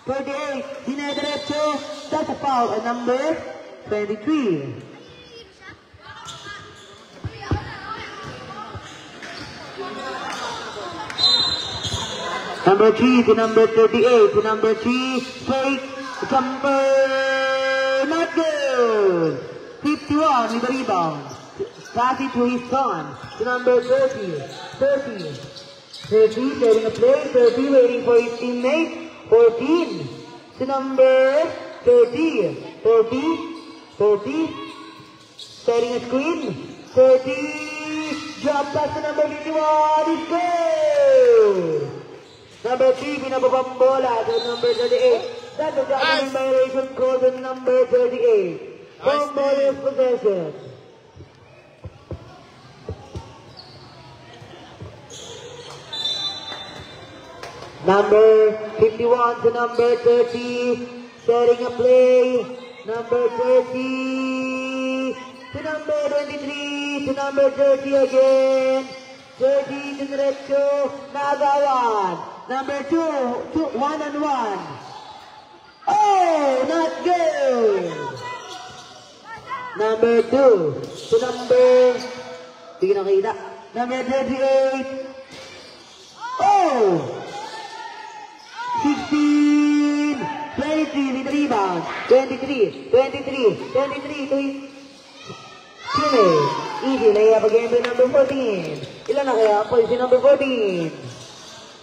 38. Dinediretso. That's a foul. And number 23. Number 3 to number 38. To number 3. Fake. Jumper. Not good. 51 with the rebound. Pass it to his son. To number 30. 30. 30 setting a play. 30 waiting for his teammate. 14. To number 30. 30. Setting a screen. 30. Drop pass to number 51. It's good. Number 3, pinababang bola to number 38. That's a double violation called on number 38. Home ball possession. Number 51 to number 30. Setting a play. Number 30 to number 23 to number 30 again. 30 to diretso. Nagawan. Number 2, 1-on-1. Oh, not good. Number 2 to number, hindi nakita. number 38. Oh! 16, 23 with rebound, 23 to Chile. Easy layup again by number 14. Ilan na kaya po si number 14?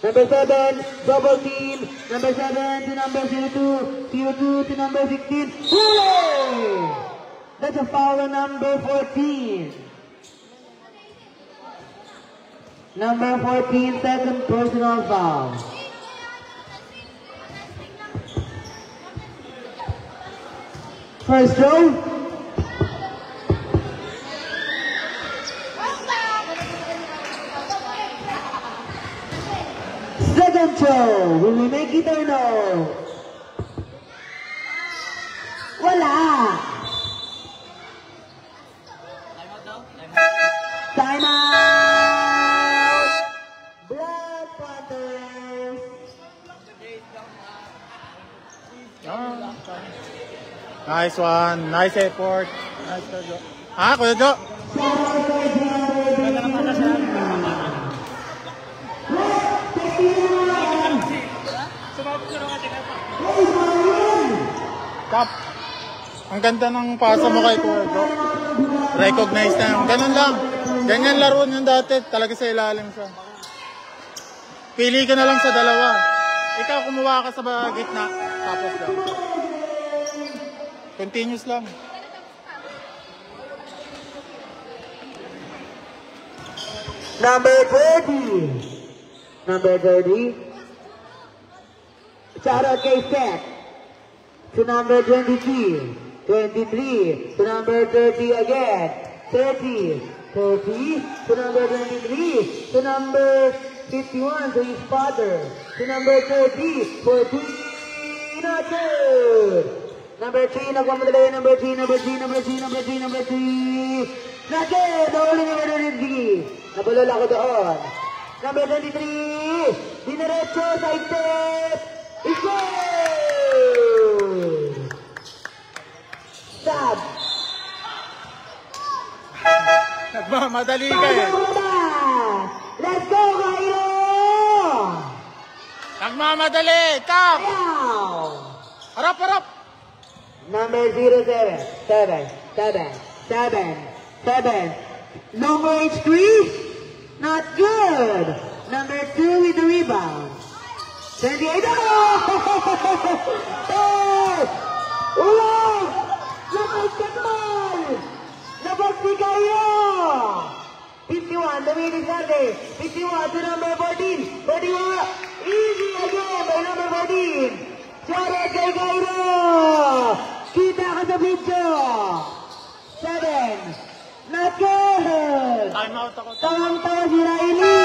Number 7, double team. Number 7 to number 02, 02 to number 16. Hooray! That's a foul on number 14. Number 14, second personal foul. First throw. Second throw. Will we make it or no? Wala. Time out. Black Panthers. Nice one. Nice effort. Nice Jo. Ah, Kuya Jo. Kap. Ang ganda ng pasa mo kay Kuya Jo. Recognize na yun. Ganun lang. Ganyan laro yun dati. Talaga sa ilalim siya. Pili ka na lang sa dalawa. Ikaw kumuha ka sa gitna. Tapos lang. Continuous lang. Number 30. Number 30. Shout out kay Seth. To number 23. 23. To number 30 again. 30. 30. To number 23. To number 51. To his father. To number 30. 14. Not good. Number 3, nagmamadali, number 3. Not good, only number 23. Nabulol ako doon. Number 23, diniretso, side step, it's good! Stop! Nagmamadali ka eh. Let's go, Cairo! Nagmamadali, Kap! Harap, harap! Number 07, 7. Long range 3, not good. Number 2 with the rebound. 28, oh! Ulang! Nakagkakmal! Nabagsi kayo! 51, Dominic Sarde. 51 to number 14. 41, easy again by number 14. Shout out kay Cairo! Kita ka sa video! 7. Not good! Time out ako. Tawang-tawa si Riley!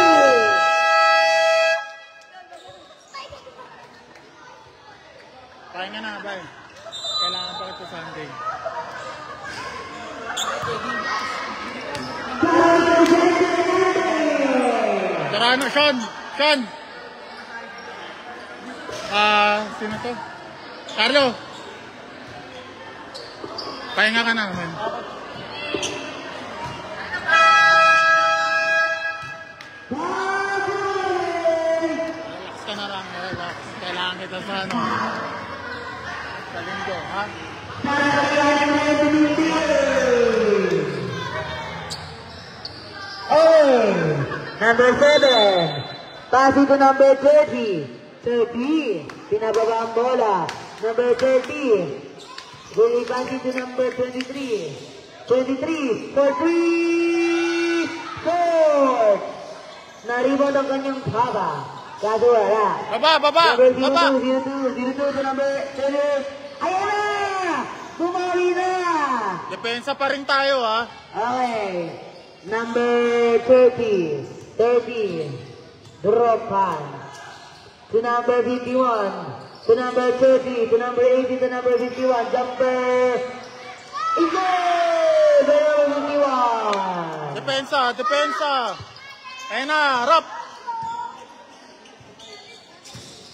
Pahinga na, bye. Kailangan pa ito Sunday. Tarano, Sean! Sean! Sino to? Carlo! Pahinga ka na naman. Relax ka na lang, relax. Kailangan kita sa ano. Sa linggo, ha? Number 7. Passing to number 30. 30. Pinababa ang bola. Number 30. Going passing to number 23. 23. For 3. 4. Na-rebound ang kanyang baba. Kaso wala. Baba! Number 02. Baba! 02 to number 30. Ayan na! Bumawi na! Depensa pa rin tayo, ha? Okay. Number 30. 30. Dropan. To number 51. To number 30. To number 80. To number 51. Jumper. Is it? Number 51. Depensa! Ayun na, harap!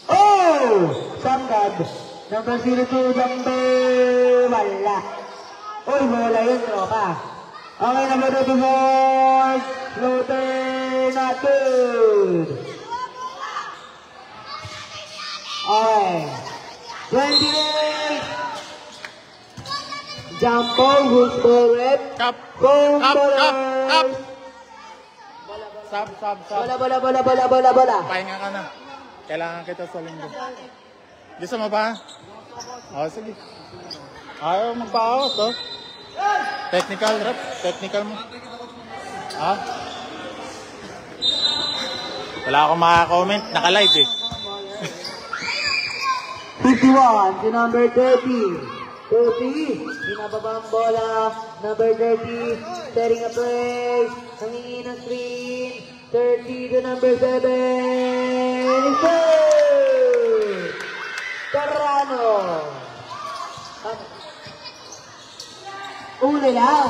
Oh! Sangad. Number 02. Jumper. Wala. Uy, wala yun, tropa. Okay, number 24. Floater. not good. Alright. 28. Jump ball, who's ball red? Cup. Go, Up. ballers. Sub. Bola. Pahinga ka na. Kailangan kita sa linggo. Gusto mo ba? Oo, sige. Ayaw magpa-out, oh. Technical, rep. Technical mo. Ha? Wala akong maka-comment. Naka-live eh. 51 to number 30. 30, binababa ang bola. Number 30, setting a play. Nangingi ng screen. 30 to number 7. Third! Carrano. Ulilaw.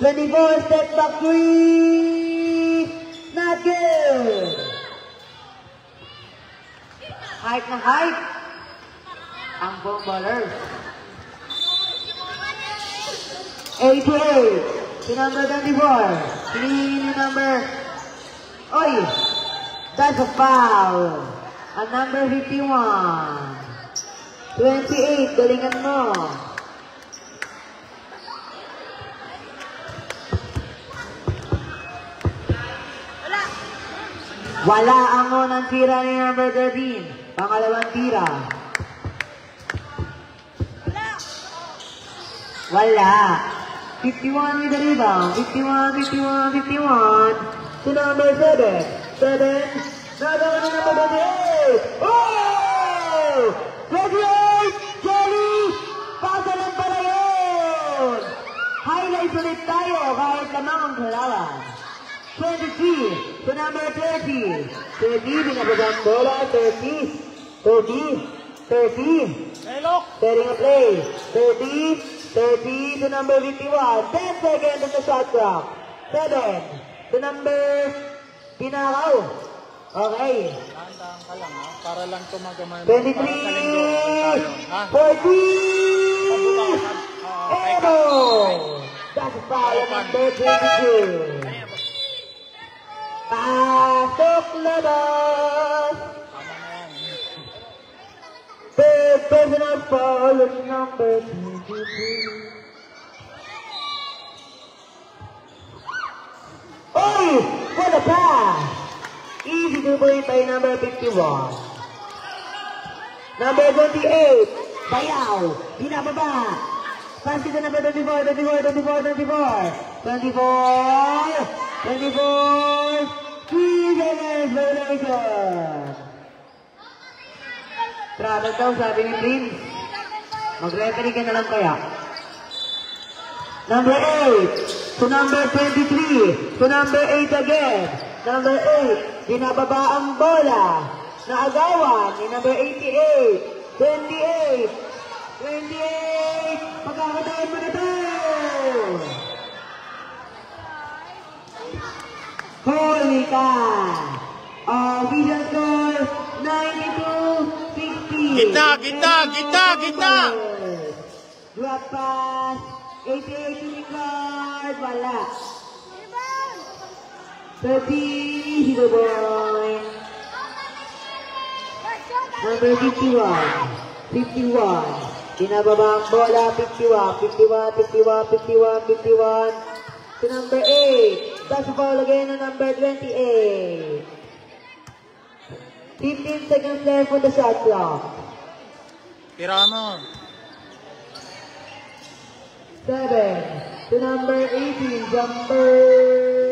24, step back 3. Not good. Height ng height. Ang bomb ballers. 88 to number 24. Clean yung number. Oy! That's a foul. Ang number 51. 28, galingan mo. Wala ang unang tira ni number 13. Pangalawang tira. Wala. 51 with the rebound. 51 to number 7. 7. Nagawa na number 28. Oh! 28! Jelly! Pasa lang pala yun! Highlights ulit tayo kahit lamang ang kalawan. 23 to number 30. 30, binabagang bola. 30. 30. Setting a play. 30 to number 51. 10 seconds on the shot clock. 7 to number Pinakaw. Okay. Dahan-dahan ka lang, ha? Para lang tumagaman. 23. 40. Eno. That's a foul on number 22. Pasok labas. Third personal foul on number 22. Oy! What a pass! Easy to point by number 51. Number 28. Bayaw. Binababa. Pass to number 24. 3 seconds. Violation. Travel daw, sabi ni Prince. Mag-referee ka na lang kaya. Number 8 to number 23 to number 8 again. Number 8, binababa ang bola. Naagawan ni number 88. 28. Pagkakataan mo na ito. Holy ka. Official score, 92-60. Gitna! Drop pass. 88 to Nicard. Wala. 30, Hero Boy. Number 51. Binababa ang bola. 51. To number 8. That's a foul again on number 28. 15 seconds left on the shot clock. Tira mo. 7 to number 18. Jumper.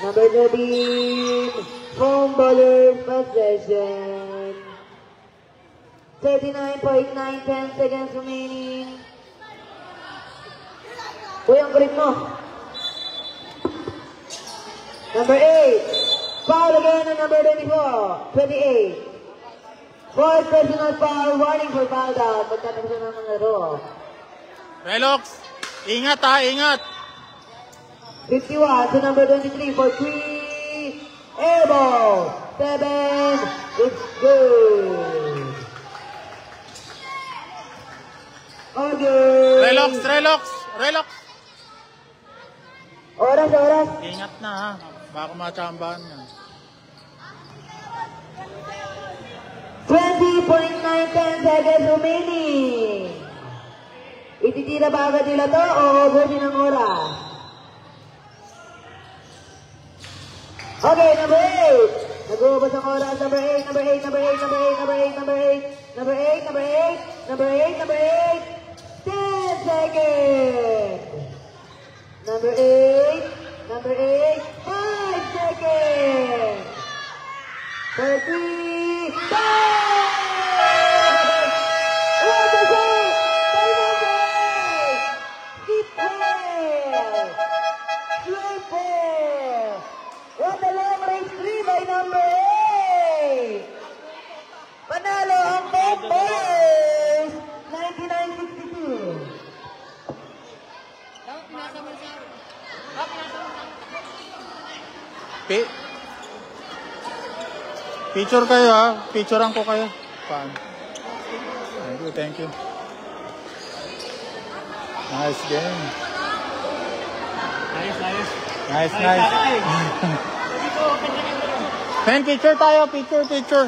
Number 13, home ballers possession. 39.9, 10 seconds remaining. Uy, ang kulit mo. Number 8, foul again on number 28. Fourth personal foul, warning for foul down. Pagkatapos na ng laro. Relox, ingat ha, ingat. 51 to number 23 for 3. Airball. 7. It's good. Okay. Relox. oras. Ingat na ha. Baka matsambahan na. 20.910 seconds remaining. Ititira ba agad nila to o ubusin ang oras? Okay, number 8. Nag-uubos ang oras. Number 8, number 8, number 8, number 8, number 8, number 8, number 8, number 8, number 8, number 8. 10 seconds. Number 8, number 8, 5 seconds. 30, 5! What a long race 3 by number 8! Panalo ang both boys! 99.62. Picture kayo ha. Picturean ko kayo. Paano? Thank you. Nice game. Nice. Men, picture tayo. Picture.